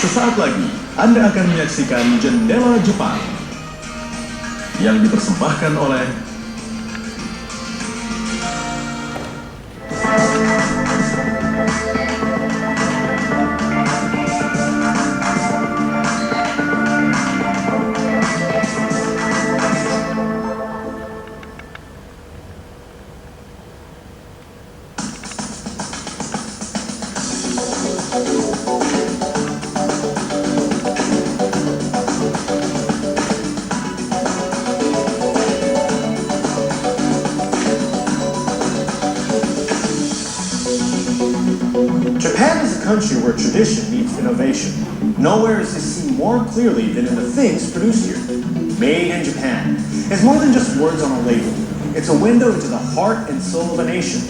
Sesaat lagi Anda akan menyaksikan Jendela Jepang yang dipersembahkan oleh Japan is a country where tradition meets innovation. Nowhere is this seen more clearly than in the things produced here. Made in Japan is more than just words on a label. It's a window into the heart and soul of a nation.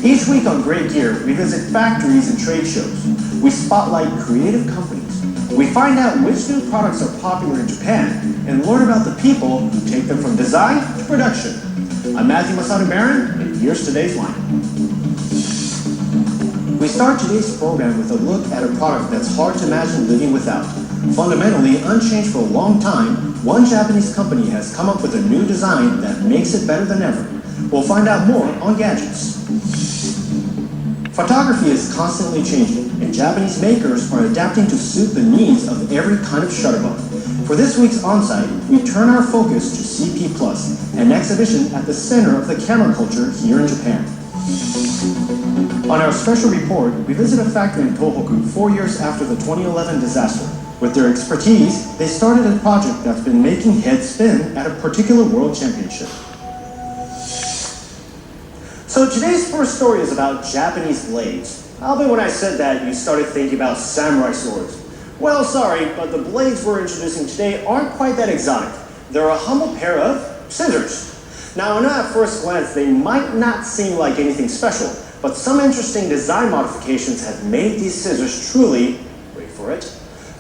Each week on Great Gear, we visit factories and trade shows. We spotlight creative companies. We find out which new products are popular in Japan and learn about the people who take them from design to production. I'm Matthew Masaru Barron, and here's today's lineup. We start today's program with a look at a product that's hard to imagine living without. Fundamentally unchanged for a long time, one Japanese company has come up with a new design that makes it better than ever. We'll find out more on gadgets. Photography is constantly changing, and Japanese makers are adapting to suit the needs of every kind of shutterbug. For this week's on-site, we turn our focus to CP+, an exhibition at the center of the camera culture here in Japan. On our special report, we visit a factory in Tohoku 4 years after the 2011 disaster. With their expertise, they started a project that's been making heads spin at a particular world championship. So today's first story is about Japanese blades. I'll bet when I said that, you started thinking about samurai swords. Well, sorry, but the blades we're introducing today aren't quite that exotic. They're a humble pair of scissors. Now, I know at first glance they might not seem like anything special, but some interesting design modifications have made these scissors truly, wait for it,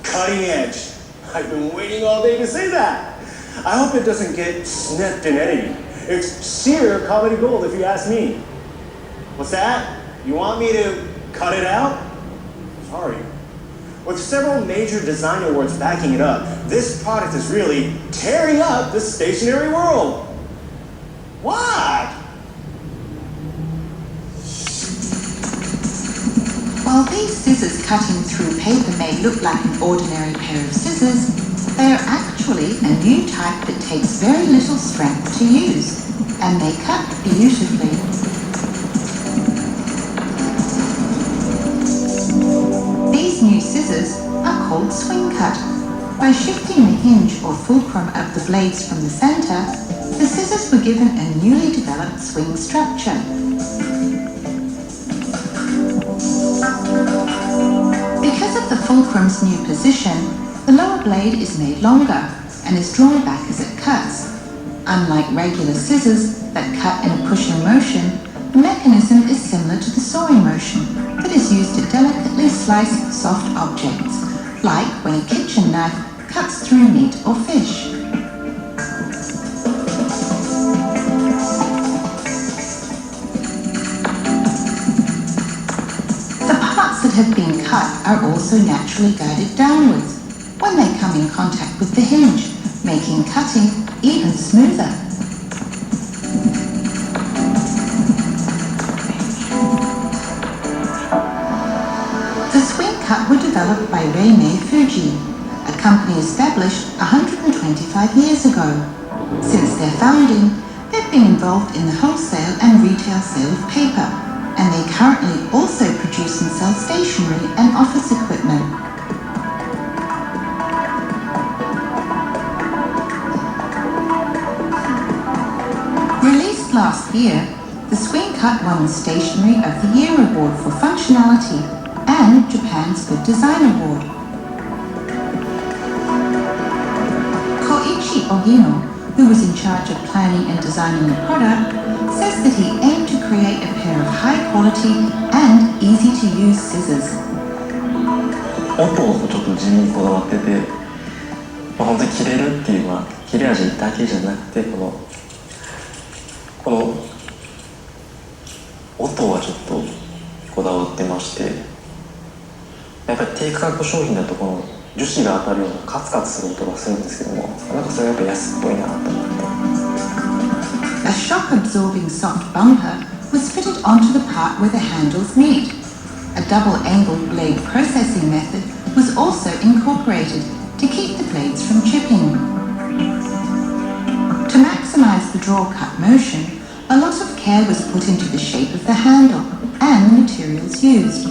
cutting edge. I've been waiting all day to say that. I hope it doesn't get snipped in editing. It's sheer comedy gold if you ask me. What's that? You want me to cut it out? Sorry. With several major design awards backing it up, this product is really tearing up the stationery world. What? While these scissors cutting through paper may look like an ordinary pair of scissors, they are actually a new type that takes very little strength to use, and they cut beautifully. These new scissors are called swing cut. By shifting the hinge or fulcrum of the blades from the center, the scissors were given a newly developed swing structure. Because of the fulcrum's new position, the lower blade is made longer and is drawn back as it cuts. Unlike regular scissors that cut in a pushing motion, the mechanism is similar to the sawing motion that is used to delicately slice soft objects, like when a kitchen knife cuts through meat or fish. That have been cut are also naturally guided downwards when they come in contact with the hinge, making cutting even smoother. The swing cut were developed by Reimei Fuji, a company established 125 years ago. Since their founding, they've been involved in the wholesale and retail sale of paper, and they currently also produce and sell stationery and office equipment. Released last year, the swing cut won the Stationery of the Year Award for functionality and Japan's Good Design Award. Koichi Ogino, who was in charge of planning and designing the product, says that he aimed to create a pair of high-quality and easy-to-use scissors. 音をちょっと地味にこだわってて、本当に切れるっていう切れ味だけじゃなくてこの音はちょっとこだわってまして、やっぱり低価格商品だとこの樹脂が当たるようなカツカツする音がするんですけども、なんかそれがやっぱ安っぽいなと思って。A shock-absorbing soft bumper was fitted onto the part where the handles meet. A double-angled blade processing method was also incorporated to keep the blades from chipping. To maximize the draw-cut motion, a lot of care was put into the shape of the handle and the materials used.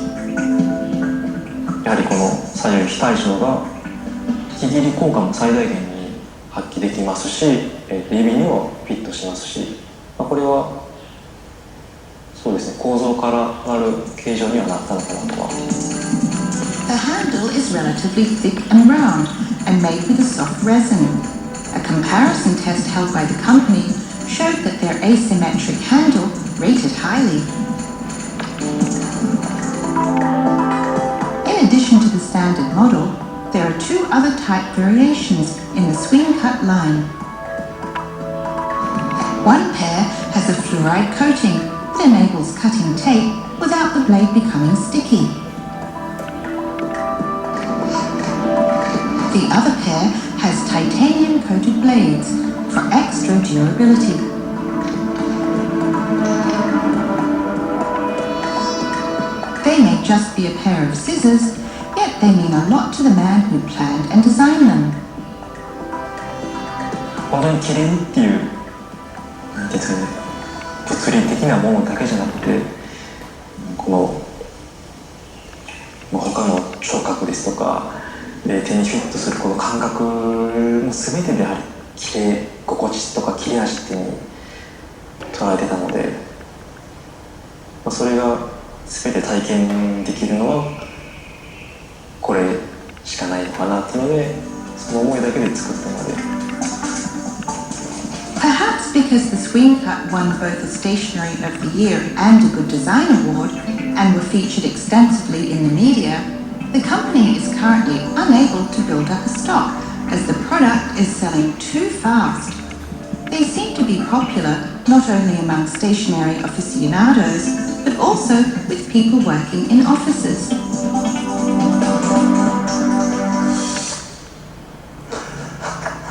やはりこの左右非対称が引き切り効果も最大限に発揮できますし、指にもフィットしますし、これはそうですね、構造からなる形状にはなったのかなとは。The handle is relatively thick and round and made with a soft resin. A comparison test held by the company showed that their asymmetric handle rated highly. In addition to the standard model, there are two other type variations in the swing cut line. One pair has a fluoride coating that enables cutting tape without the blade becoming sticky. The other pair has titanium-coated blades for extra durability. They may just be a pair of scissors, yet they mean a lot to the man who planned and designed them. 本当に切れるっていう、なんていうんですかね、物理的なものだけじゃなくて、この他の触覚ですとか、手にフィットするこの感覚も全てでやはり切れ心地とか切れ味っていうのに捉えてたので、それが全て体験できるのはこれしかないのかなっていうので、その思いだけで作ったので。Perhaps because the swing cut won both a Stationery of the Year and a Good Design Award and were featured extensively in the media, the company is currently unable to build up a stock as the product is selling too fast. They seem to be popular not only among stationery aficionados, but also with people working in offices.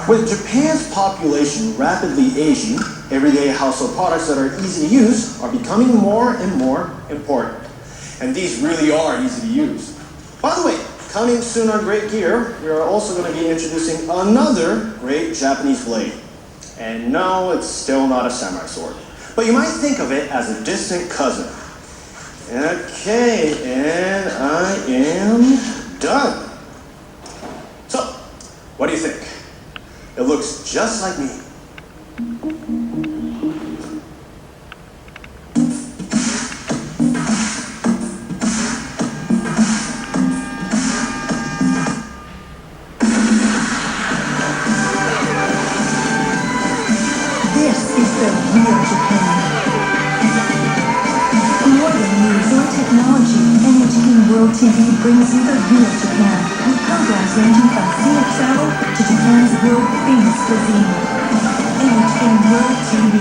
With Japan's population rapidly aging, everyday household products that are easy to use are becoming more and more important. And these really are easy to use. By the way, coming soon on Great Gear, we are also going to be introducing another great Japanese blade. And no, it's still not a samurai sword. But you might think of it as a distant cousin. Okay, and I am done. So, what do you think? It looks just like me. This is the real Japan. More than news or technology, Entertainment World TV brings you the real Japan, with programs ranging from scenic travel to Japan's world-famous cuisine. Entertainment World TV.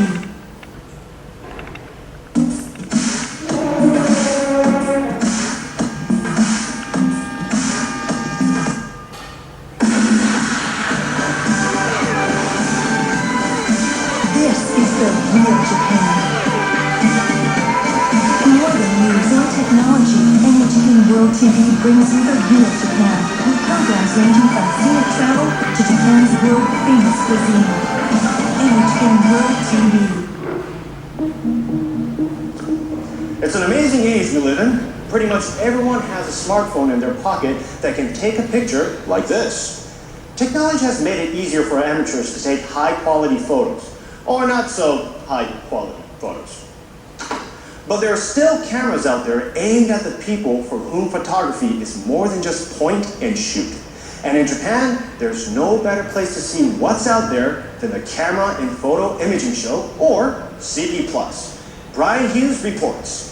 This is the real Japan. More than news or technology, Entertainment World TV brings you the real Japan, with programs ranging from scenic travel to Japan's world-famous cuisine. Entertainment World TV. It's an amazing age we live in. Pretty much everyone has a smartphone in their pocket that can take a picture like this. Technology has made it easier for amateurs to take high-quality photos, or not so high-quality photos. But there are still cameras out there aimed at the people for whom photography is more than just point and shoot. And in Japan, there's no better place to see what's out there than the Camera and Photo Imaging Show, or CP+. Brian Hughes reports.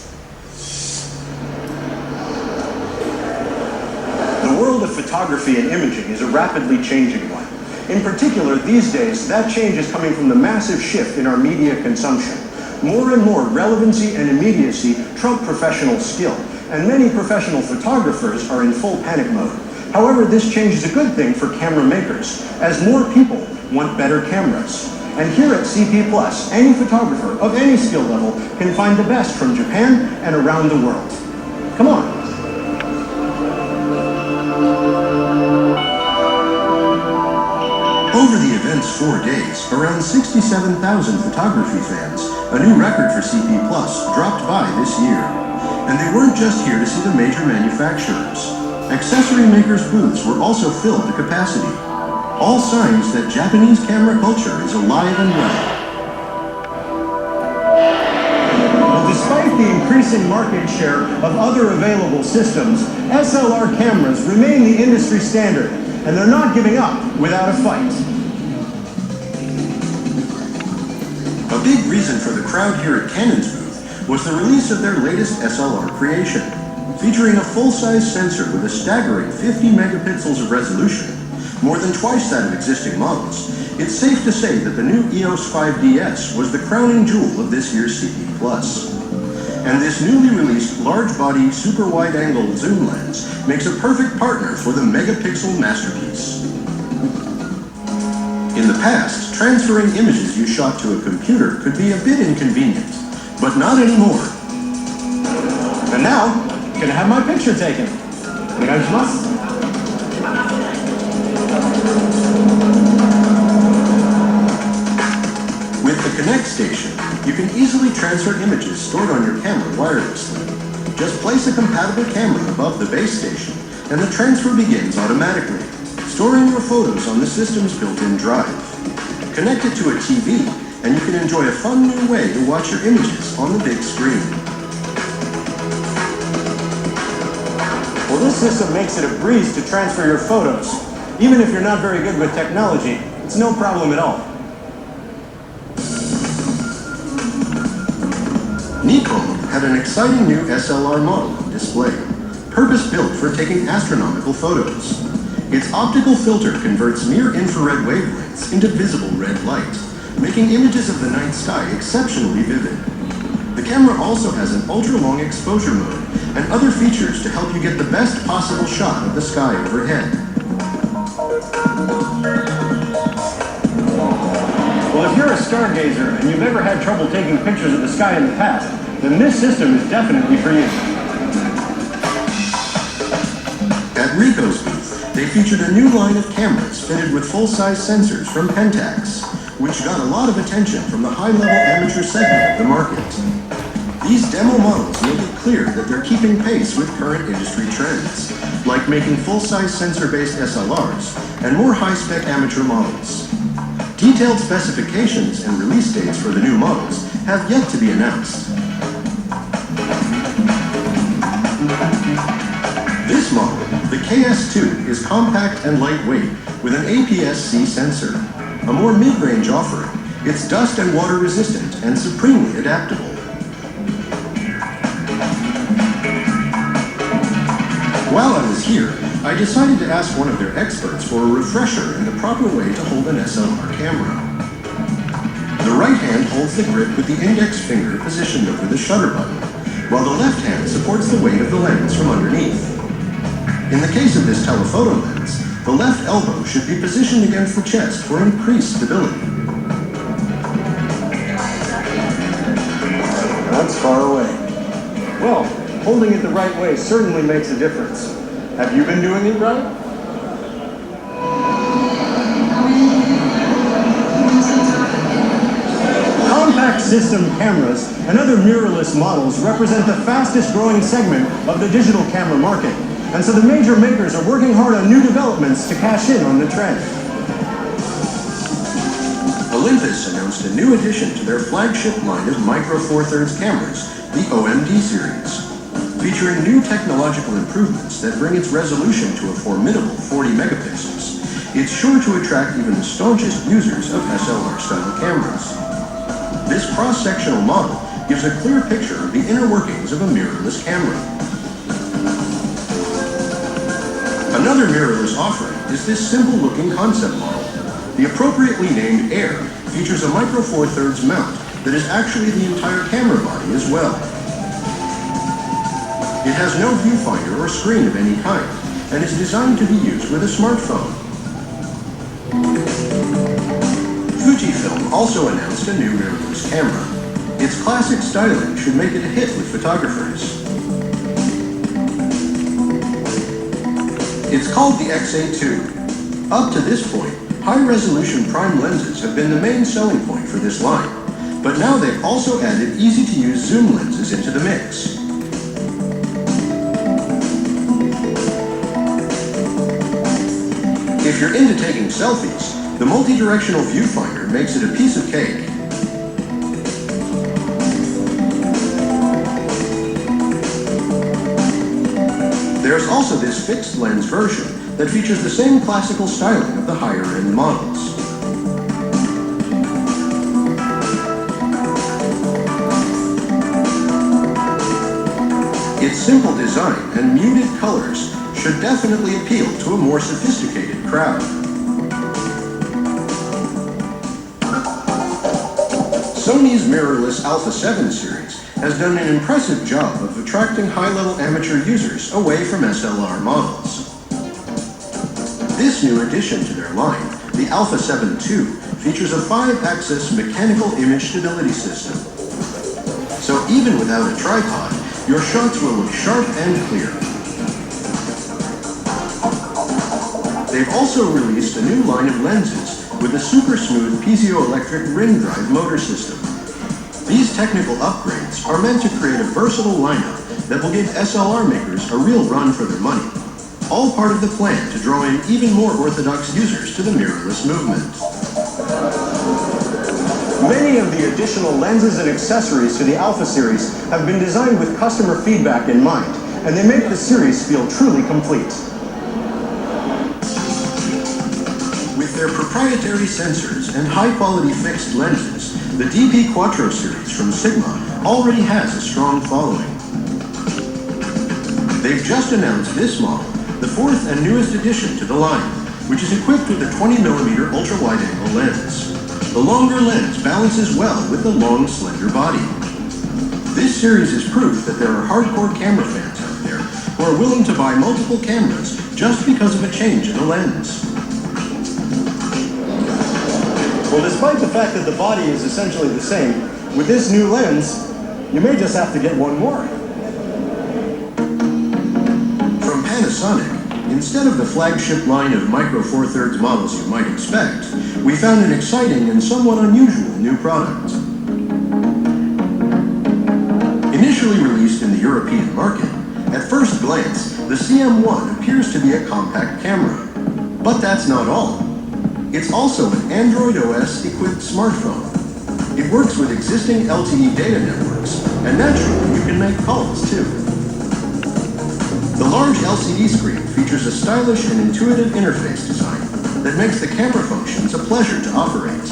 The world of photography and imaging is a rapidly changing one. In particular, these days, that change is coming from the massive shift in our media consumption. More and more relevancy and immediacy trump professional skill, and many professional photographers are in full panic mode. However, this change is a good thing for camera makers, as more people want better cameras. And here at CP+, any photographer of any skill level can find the best from Japan and around the world. Come on. Over the event's 4 days, around 67,000 photography fans, a new record for CP+, dropped by this year. And they weren't just here to see the major manufacturers. Accessory makers' booths were also filled to capacity. All signs that Japanese camera culture is alive and well. Well, despite the increasing market share of other available systems, SLR cameras remain the industry standard, and they're not giving up without a fight. A big reason for the crowd here at Canon's booth was the release of their latest SLR creation. Featuring a full-size sensor with a staggering 50 megapixels of resolution, more than twice that of existing models, it's safe to say that the new EOS 5DS was the crowning jewel of this year's CP+. And this newly released large-body, super wide-angle zoom lens makes a perfect partner for the megapixel masterpiece. In the past, transferring images you shot to a computer could be a bit inconvenient, but not anymore. And now, can I have my picture taken? Onegaishimasu. With the Connect station, you can easily transfer images stored on your camera wirelessly. Just place a compatible camera above the base station, and the transfer begins automatically, storing your photos on the system's built-in drive. Connect it to a TV, and you can enjoy a fun new way to watch your images on the big screen. Well, this system makes it a breeze to transfer your photos. Even if you're not very good with technology, it's no problem at all. Nikon had an exciting new SLR model on display, purpose-built for taking astronomical photos. Its optical filter converts near-infrared wavelengths into visible red light, making images of the night sky exceptionally vivid. The camera also has an ultra-long exposure mode and other features to help you get the best possible shot of the sky overhead. Well, if you're a stargazer and you've ever had trouble taking pictures of the sky in the past, then this system is definitely for you. At Ricoh's booth, they featured a new line of cameras fitted with full-size sensors from Pentax, which got a lot of attention from the high-level amateur segment of the market. These demo models make it clear that they're keeping pace with current industry trends, like making full-size sensor-based SLRs and more high-spec amateur models. Detailed specifications and release dates for the new models have yet to be announced. This model, the KS2, is compact and lightweight with an APS-C sensor. A more mid-range offering, it's dust and water resistant and supremely adaptable. While I was here, I decided to ask one of their experts for a refresher in the proper way to hold an SLR camera. The right hand holds the grip with the index finger positioned over the shutter button, while the left hand supports the weight of the lens from underneath. In the case of this telephoto lens, the left elbow should be positioned against the chest for increased stability. That's far away. Well, holding it the right way certainly makes a difference. Have you been doing it right? Compact system cameras and other mirrorless models represent the fastest growing segment of the digital camera market. And so the major makers are working hard on new developments to cash in on the trend. Olympus announced a new addition to their flagship line of Micro Four Thirds cameras, the OMD series. Featuring new technological improvements that bring its resolution to a formidable 40 megapixels, it's sure to attract even the staunchest users of SLR-style cameras. This cross-sectional model gives a clear picture of the inner workings of a mirrorless camera. Another mirrorless offering is this simple-looking concept model. The appropriately named Air features a Micro Four Thirds mount that is actually the entire camera body as well. It has no viewfinder or screen of any kind, and is designed to be used with a smartphone. Fujifilm also announced a new mirrorless camera. Its classic styling should make it a hit with photographers. It's called the XA2. Up to this point, high-resolution prime lenses have been the main selling point for this line, but now they've also added easy-to-use zoom lenses into the mix. If you're into taking selfies, the multi-directional viewfinder makes it a piece of cake. There's also this fixed lens version that features the same classical styling of the higher-end models. Its simple design and muted colors should definitely appeal to a more sophisticated crowd. Sony's mirrorless Alpha 7 series has done an impressive job of attracting high-level amateur users away from SLR models. This new addition to their line, the Alpha 7 II, features a 5-axis mechanical image stability system. So even without a tripod, your shots will look sharp and clear. They've also released a new line of lenses with a super smooth piezoelectric ring drive motor system. These technical upgrades are meant to create a versatile lineup that will give SLR makers a real run for their money. All part of the plan to draw in even more orthodox users to the mirrorless movement. Many of the additional lenses and accessories to the Alpha series have been designed with customer feedback in mind, and they make the series feel truly complete. With their proprietary sensors and high-quality fixed lenses, the DP Quattro series from Sigma already has a strong following. They've just announced this model, the fourth and newest addition to the line, which is equipped with a 20mm ultra-wide-angle lens. The longer lens balances well with the long, slender body. This series is proof that there are hardcore camera fans out there who are willing to buy multiple cameras just because of a change in the lens. Well, despite the fact that the body is essentially the same, with this new lens, you may just have to get one more. From Panasonic, instead of the flagship line of Micro Four Thirds models you might expect, we found an exciting and somewhat unusual new product. Initially released in the European market, at first glance, the CM1 appears to be a compact camera. But that's not all. It's also an Android OS-equipped smartphone. It works with existing LTE data networks, and naturally, you can make calls too. The large LCD screen features a stylish and intuitive interface design that makes the camera functions a pleasure to operate.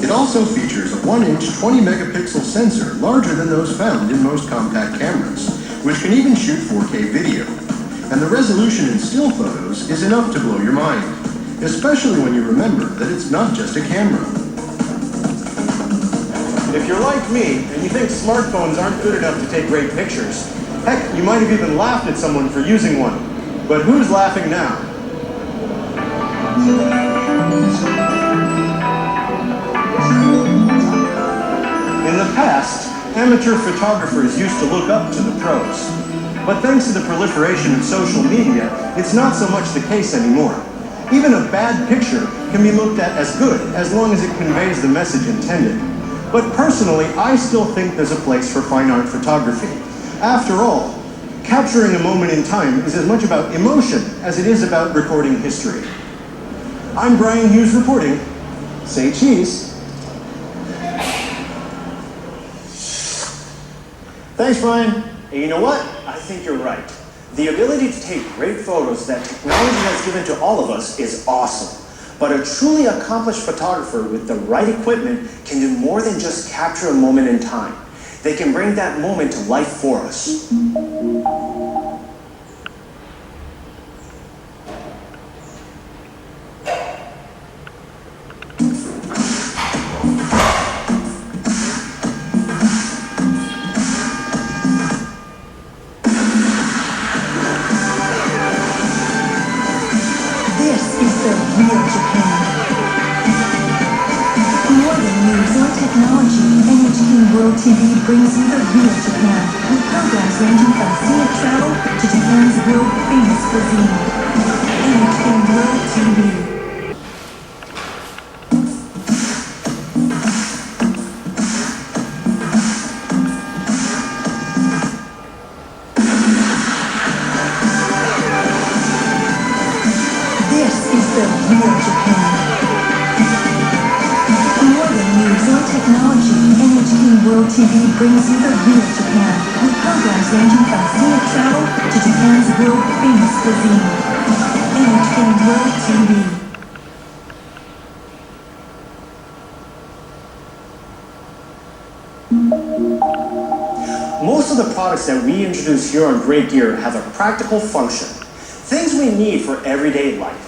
It also features a 1-inch 20-megapixel sensor larger than those found in most compact cameras, which can even shoot 4K video. And the resolution in still photos is enough to blow your mind, especially when you remember that it's not just a camera. If you're like me, and you think smartphones aren't good enough to take great pictures, heck, you might have even laughed at someone for using one. But who's laughing now? In the past, amateur photographers used to look up to the pros. But thanks to the proliferation of social media, it's not so much the case anymore. Even a bad picture can be looked at as good as long as it conveys the message intended. But personally, I still think there's a place for fine art photography. After all, capturing a moment in time is as much about emotion as it is about recording history. I'm Brian Hughes reporting. Say cheese. Thanks, Brian. And you know what? I think you're right. The ability to take great photos that technology has given to all of us is awesome. But a truly accomplished photographer with the right equipment can do more than just capture a moment in time. They can bring that moment to life for us. World TV brings you the real Japan, with programs ranging from scenic travel to Japan's world-famous cuisine. NHK World TV. This is the real Japan. More than news or technology, NHK World TV brings you the real Japan, with programs ranging from scenic travel to Japan's world-famous cuisine. NHK World TV. Most of the products that we introduce here on Great Gear have a practical function, things we need for everyday life.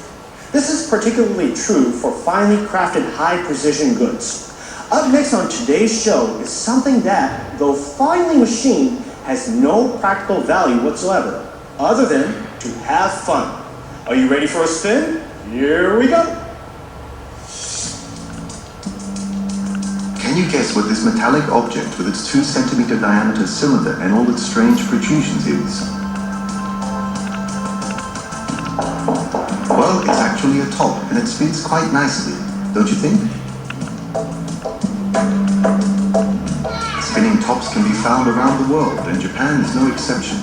This is particularly true for finely crafted high-precision goods. Up next on today's show is something that, though finely machined, has no practical value whatsoever, other than to have fun. Are you ready for a spin? Here we go! Can you guess what this metallic object with its 2-centimeter diameter cylinder and all its strange protrusions is? Well, it's actually a top, and it spins quite nicely, don't you think? Spinning tops can be found around the world, and Japan is no exception.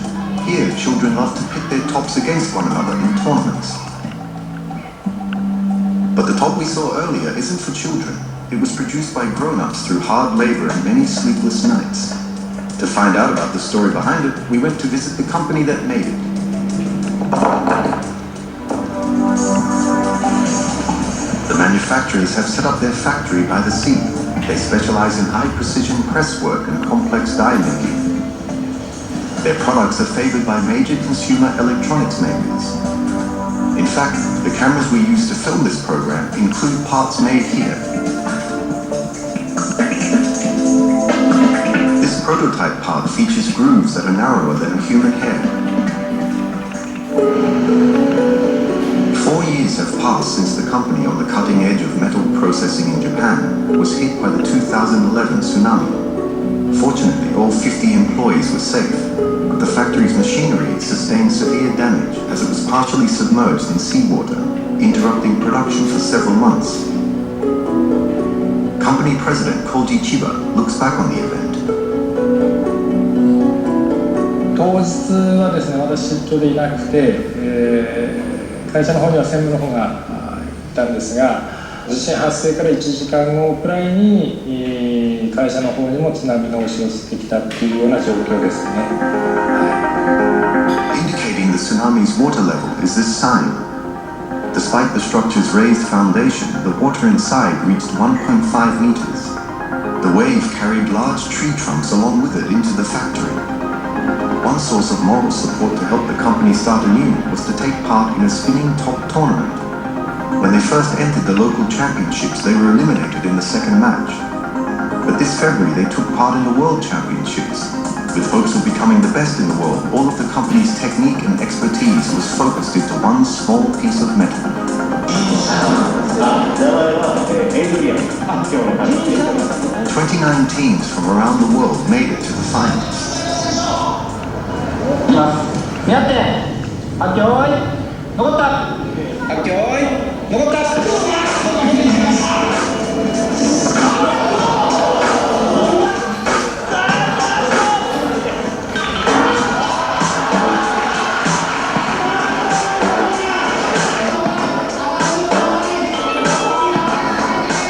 Here, children love to pit their tops against one another in tournaments. But the top we saw earlier isn't for children. It was produced by grown-ups through hard labor and many sleepless nights. To find out about the story behind it, we went to visit the company that made it. The manufacturers have set up their factory by the sea. They specialize in high-precision presswork and complex die making. Their products are favored by major consumer electronics makers. In fact, the cameras we use to film this program include parts made here. This prototype part features grooves that are narrower than a human hair. 4 years have passed since the company on the cutting edge of metal processing in Japan was hit by the 2011 tsunami. Fortunately, all 50 employees were safe, but the factory's machinery sustained severe damage as it was partially submerged in seawater, interrupting production for several months. Company president Koji Chiba looks back on the event. 当日はですね、私出張でいなくて、会社の方には専務の方がいたんですが、地震発生から1時間後くらいに会社の方にも津波が押し寄せてきたっていうような状況ですね。Indicating the tsunami's water level is this sign. Despite the structure's raised foundation, the water inside reached 1.5 meters. The wave carried large tree trunks along with it into the factory. One source of moral support to help the company start anew was to take part in a spinning top tournament. When they first entered the local championships, they were eliminated in the second match. But this February, they took part in the World Championships. With hopes of becoming the best in the world, all of the company's technique and expertise was focused into one small piece of metal. 29 teams from around the world made it to the finals. 見合ってあっきょーい残ったあっきょーい残った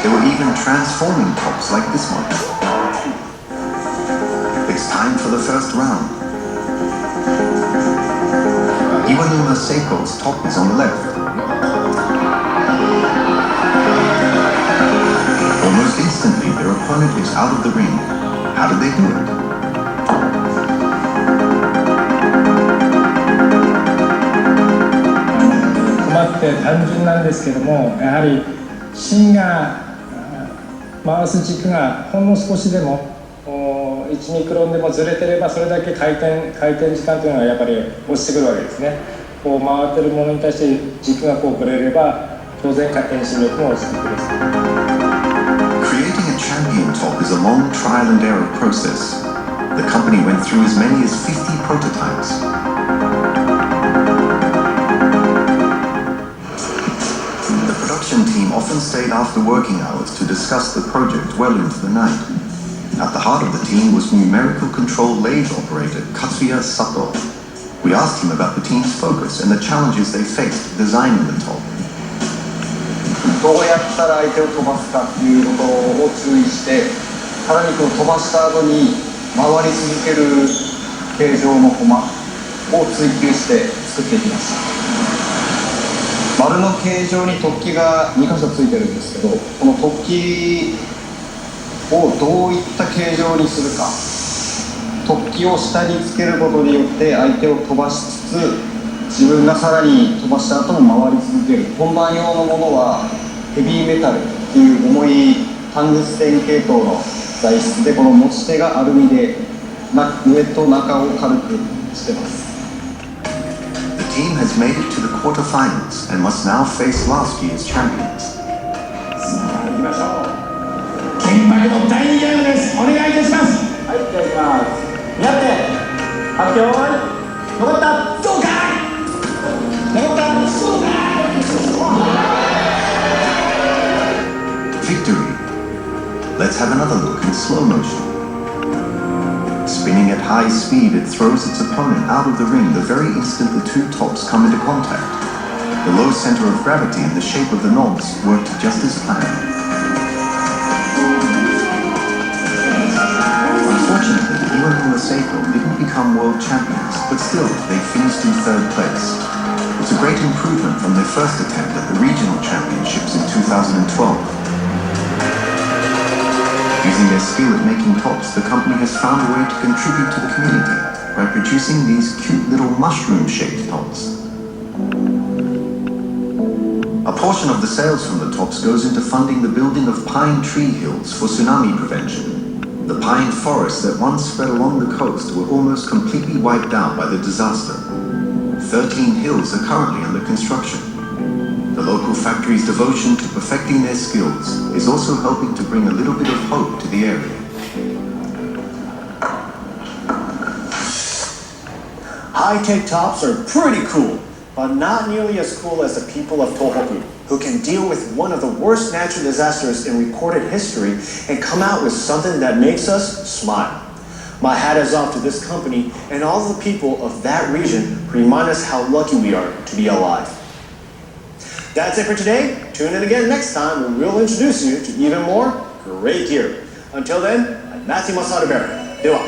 There were even transforming tops like this one. It's time for the first round. Iwanuma Seiko's top is on the left. Almost instantly, their opponent is out of the ring. How did they do it? 困って単純なんですけども、やはり芯が回す軸がほんの少しでも1ミクロンでもずれてればそれだけ回転時間というのはやっぱり落ちてくるわけですね。こう回ってるものに対して軸がこうぶれれば当然回転心力も落ちてくる。Creating a champion top is was a long trial and error process. The company went through as many as 50 prototypes. The production team often stayed after working hours to discuss the project well into the night. At the heart of the team was numerical control lathe operator Katsuya Sato. We asked him about the team's focus and the challenges they faced designing the top. どうやったら相手を飛ばすかっていうことを注意して、さらにこの飛ばした後に回り続ける形状のコマを追求して作っていきました。丸の形状に突起が2箇所ついてるんですけど、この突起をどういった形状にするか、突起を下につけることによって相手を飛ばしつつ、自分がさらに飛ばした後も回り続ける。本番用のものはヘビーメタルっていう重いタングステン系統の材質で、この持ち手がアルミで上と中を軽くしてます。The team has made it to the quarterfinals and must now face last year's champions. さあ行きましょう。緊迫の第2ゲームです。お願いいたします。はい、じゃあ行きます。見合って発表。残ったそうかい。残ったそうかい。Victory. Let's have another look in slow motion. Spinning at high speed, it throws its opponent out of the ring the very instant the two tops come into contact. The low center of gravity and the shape of the knobs worked just as planned. Unfortunately, Iwano and Seiko didn't become world champions, but still, they finished in third place. It's a great improvement from their first attempt at the regional championships in 2012. Using their skill at making tops, the company has found a way to contribute to the community by producing these cute little mushroom-shaped tops. A portion of the sales from the tops goes into funding the building of pine tree hills for tsunami prevention. The pine forests that once spread along the coast were almost completely wiped out by the disaster. 13 hills are currently under construction. The local factory's devotion to perfecting their skills is also helping to bring a little bit of hope to the area. High-tech tops are pretty cool, but not nearly as cool as the people of Tohoku, who can deal with one of the worst natural disasters in recorded history and come out with something that makes us smile. My hat is off to this company and all the people of that region who remind us how lucky we are to be alive. That's it for today. Tune in again next time when we'll introduce you to even more great gear. Until then, I'm Matthew Masada Barrett. では。